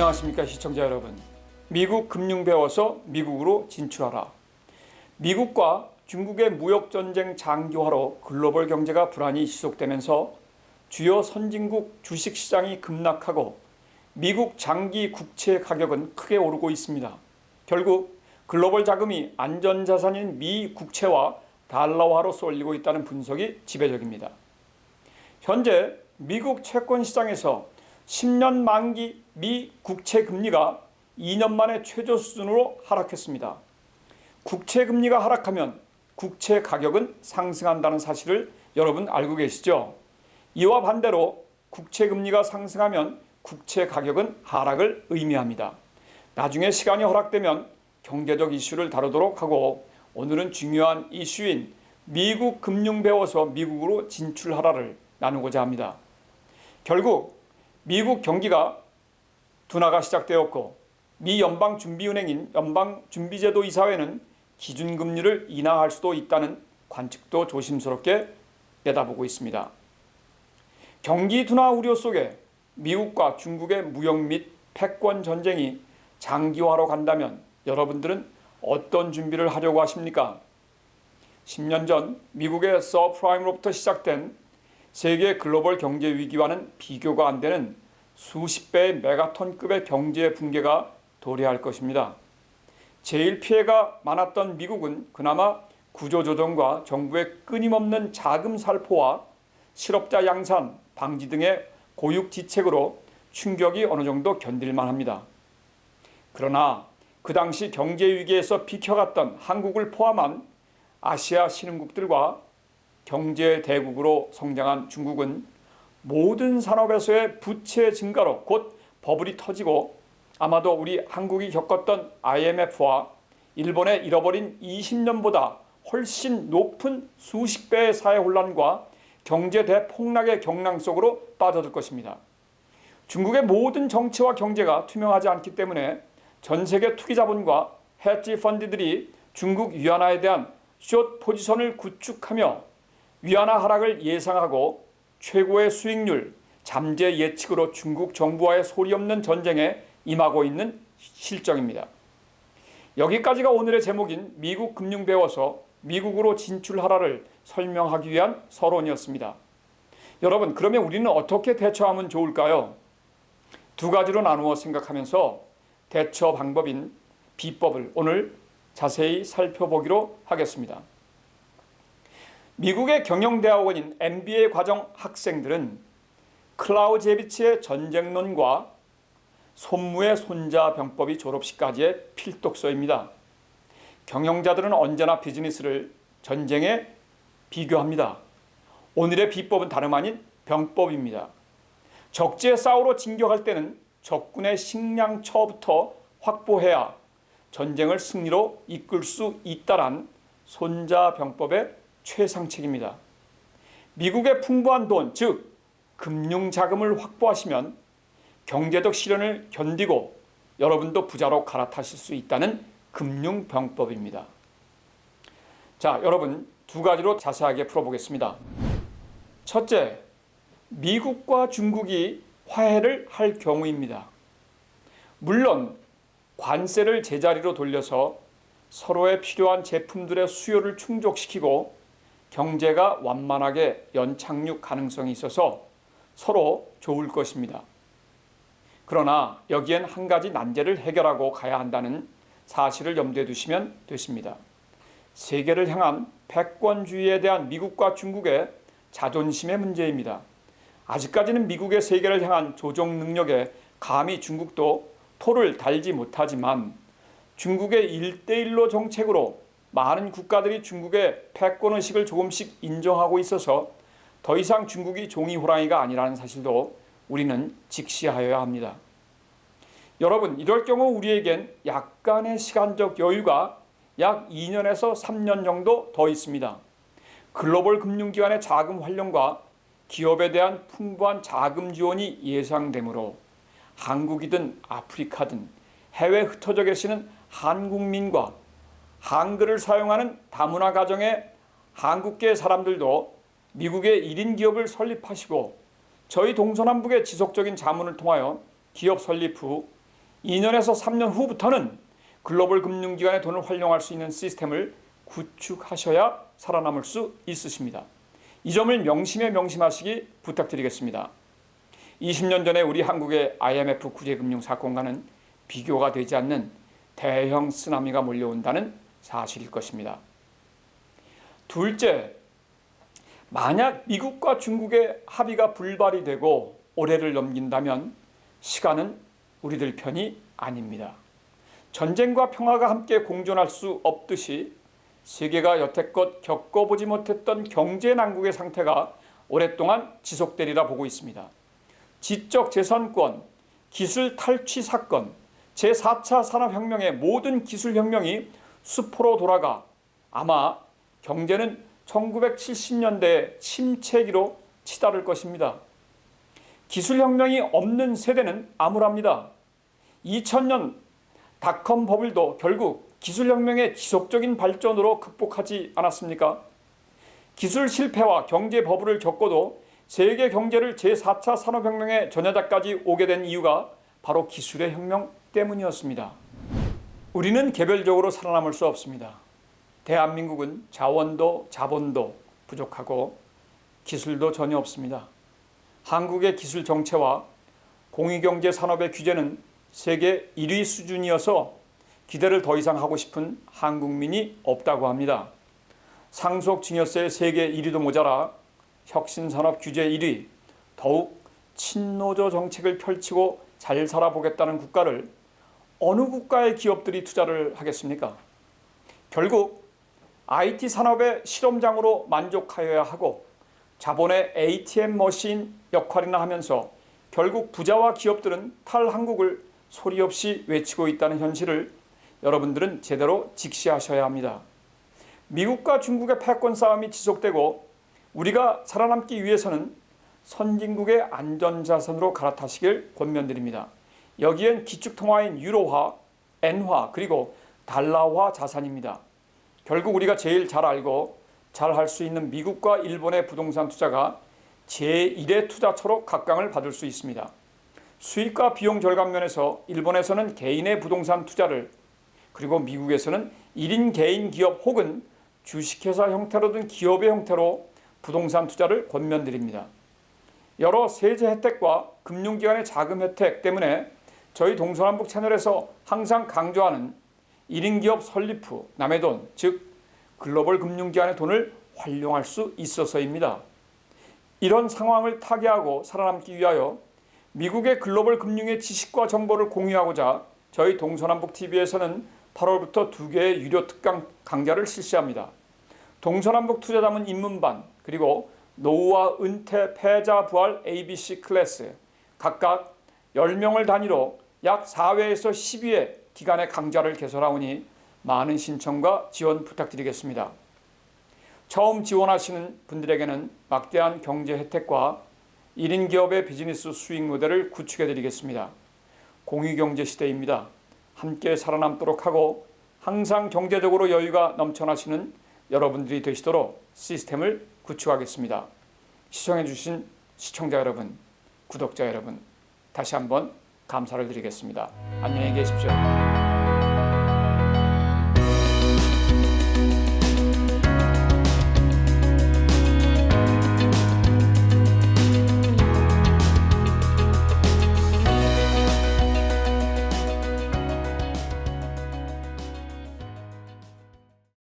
안녕하십니까 시청자 여러분. 미국 금융 배워서 미국으로 진출하라. 미국과 중국의 무역전쟁 장기화로 글로벌 경제가 불안이 지속되면서 주요 선진국 주식시장이 급락하고 미국 장기 국채 가격은 크게 오르고 있습니다. 결국 글로벌 자금이 안전자산인 미 국채와 달러화로 쏠리고 있다는 분석이 지배적입니다. 현재 미국 채권 시장에서 10년 만기 미 국채 금리가 2년 만에 최저 수준으로 하락했습니다. 국채 금리가 하락하면 국채 가격은 상승한다는 사실을 여러분 알고 계시죠? 이와 반대로 국채 금리가 상승하면 국채 가격은 하락을 의미합니다. 나중에 시간이 허락되면 경제적 이슈를 다루도록 하고, 오늘은 중요한 이슈인 미국 금융 배워서 미국으로 진출하라를 나누고자 합니다. 결국 미국 경기가 둔화가 시작되었고, 미 연방준비은행인 연방준비제도 이사회는 기준금리를 인하할 수도 있다는 관측도 조심스럽게 내다보고 있습니다. 경기 둔화 우려 속에 미국과 중국의 무역 및 패권 전쟁이 장기화로 간다면 여러분들은 어떤 준비를 하려고 하십니까? 10년 전 미국의 서프라임으로부터 시작된 세계 글로벌 경제 위기와는 비교가 안 되는 수십 배의 메가톤급의 경제 붕괴가 도래할 것입니다. 제일 피해가 많았던 미국은 그나마 구조조정과 정부의 끊임없는 자금 살포와 실업자 양산 방지 등의 고육지책으로 충격이 어느 정도 견딜만 합니다. 그러나 그 당시 경제 위기에서 비켜갔던 한국을 포함한 아시아 신흥국들과 경제 대국으로 성장한 중국은 모든 산업에서의 부채 증가로 곧 버블이 터지고, 아마도 우리 한국이 겪었던 IMF와 일본의 잃어버린 20년보다 훨씬 높은 수십 배의 사회 혼란과 경제 대폭락의 경랑 속으로 빠져들 것입니다. 중국의 모든 정치와 경제가 투명하지 않기 때문에 전 세계 투기자본과 헤지 펀드들이 중국 위안화에 대한 숏 포지션을 구축하며 위안화 하락을 예상하고 최고의 수익률, 잠재 예측으로 중국 정부와의 소리 없는 전쟁에 임하고 있는 실정입니다. 여기까지가 오늘의 제목인 미국 금융 배워서 미국으로 진출하라를 설명하기 위한 서론이었습니다. 여러분, 그러면 우리는 어떻게 대처하면 좋을까요? 두 가지로 나누어 생각하면서 대처 방법인 비법을 오늘 자세히 살펴보기로 하겠습니다. 미국의 경영대학원인 MBA 과정 학생들은 클라우제비치의 전쟁론과 손무의 손자병법이 졸업식까지의 필독서입니다. 경영자들은 언제나 비즈니스를 전쟁에 비교합니다. 오늘의 비법은 다름 아닌 병법입니다. 적지에 싸우러 진격할 때는 적군의 식량처부터 확보해야 전쟁을 승리로 이끌 수 있다란 손자병법의 최상책입니다. 미국의 풍부한 돈, 즉 금융자금을 확보하시면 경제적 시련을 견디고 여러분도 부자로 갈아타실 수 있다는 금융병법입니다. 자, 여러분, 두 가지로 자세하게 풀어보겠습니다. 첫째, 미국과 중국이 화해를 할 경우입니다. 물론 관세를 제자리로 돌려서 서로에 필요한 제품들의 수요를 충족시키고 경제가 완만하게 연착륙 가능성이 있어서 서로 좋을 것입니다. 그러나 여기엔 한 가지 난제를 해결하고 가야 한다는 사실을 염두에 두시면 되십니다. 세계를 향한 패권주의에 대한 미국과 중국의 자존심의 문제입니다. 아직까지는 미국의 세계를 향한 조종 능력에 감히 중국도 토를 달지 못하지만, 중국의 1대1로 정책으로 많은 국가들이 중국의 패권의식을 조금씩 인정하고 있어서 더 이상 중국이 종이 호랑이가 아니라는 사실도 우리는 직시하여야 합니다. 여러분, 이럴 경우 우리에겐 약간의 시간적 여유가 약 2년에서 3년 정도 더 있습니다. 글로벌 금융기관의 자금 활용과 기업에 대한 풍부한 자금 지원이 예상되므로 한국이든 아프리카든 해외에 흩어져 계시는 한국민과 한글을 사용하는 다문화 가정의 한국계 사람들도 미국의 1인 기업을 설립하시고 저희 동서남북의 지속적인 자문을 통하여 기업 설립 후 2년에서 3년 후부터는 글로벌 금융기관의 돈을 활용할 수 있는 시스템을 구축하셔야 살아남을 수 있으십니다. 이 점을 명심하시기 부탁드리겠습니다. 20년 전에 우리 한국의 IMF 구제금융 사건과는 비교가 되지 않는 대형 쓰나미가 몰려온다는 사실일 것입니다. 둘째, 만약 미국과 중국의 합의가 불발이 되고 올해를 넘긴다면 시간은 우리들 편이 아닙니다. 전쟁과 평화가 함께 공존할 수 없듯이 세계가 여태껏 겪어보지 못했던 경제 난국의 상태가 오랫동안 지속되리라 보고 있습니다. 지적 재산권, 기술 탈취 사건, 제4차 산업혁명의 모든 기술혁명이 수포로 돌아가 아마 경제는 1970년대의 침체기로 치달을 것입니다. 기술혁명이 없는 세대는 암울합니다. 2000년 닷컴 버블도 결국 기술혁명의 지속적인 발전으로 극복하지 않았습니까? 기술 실패와 경제 버블을 겪고도 세계 경제를 제4차 산업혁명의 전야자까지 오게 된 이유가 바로 기술의 혁명 때문이었습니다. 우리는 개별적으로 살아남을 수 없습니다. 대한민국은 자원도 자본도 부족하고 기술도 전혀 없습니다. 한국의 기술 정체와 공유경제 산업의 규제는 세계 1위 수준이어서 기대를 더 이상 하고 싶은 한국민이 없다고 합니다. 상속 증여세 세계 1위도 모자라 혁신산업 규제 1위, 더욱 친노조 정책을 펼치고 잘 살아보겠다는 국가를 어느 국가의 기업들이 투자를 하겠습니까? 결국 IT 산업의 실험장으로 만족하여야 하고 자본의 ATM 머신 역할이나 하면서 결국 부자와 기업들은 탈한국을 소리 없이 외치고 있다는 현실을 여러분들은 제대로 직시하셔야 합니다. 미국과 중국의 패권 싸움이 지속되고 우리가 살아남기 위해서는 선진국의 안전자산으로 갈아타시길 권면드립니다. 여기엔 기축통화인 유로화, 엔화 그리고 달러화 자산입니다. 결국 우리가 제일 잘 알고 잘 할 수 있는 미국과 일본의 부동산 투자가 제1의 투자처로 각광을 받을 수 있습니다. 수익과 비용 절감 면에서 일본에서는 개인의 부동산 투자를 그리고 미국에서는 1인 개인 기업 혹은 주식회사 형태로든 기업의 형태로 부동산 투자를 권면드립니다. 여러 세제 혜택과 금융기관의 자금 혜택 때문에 저희 동서남북 채널에서 항상 강조하는 1인 기업 설립 후 남의 돈, 즉 글로벌 금융기관의 돈을 활용할 수 있어서입니다. 이런 상황을 타개하고 살아남기 위하여 미국의 글로벌 금융의 지식과 정보를 공유하고자 저희 동서남북TV에서는 8월부터 2개의 유료 특강 강좌를 실시합니다. 동서남북 투자자문 입문반 그리고 노후와 은퇴, 패자, 부활 ABC 클래스 각각 10명을 단위로 약 4회에서 12회 기간의 강좌를 개설하오니 많은 신청과 지원 부탁드리겠습니다. 처음 지원하시는 분들에게는 막대한 경제 혜택과 1인 기업의 비즈니스 수익 모델을 구축해 드리겠습니다. 공유경제 시대입니다. 함께 살아남도록 하고 항상 경제적으로 여유가 넘쳐나시는 여러분들이 되시도록 시스템을 구축하겠습니다. 시청해 주신 시청자 여러분, 구독자 여러분, 다시 한번 감사를 드리겠습니다. 안녕히 계십시오.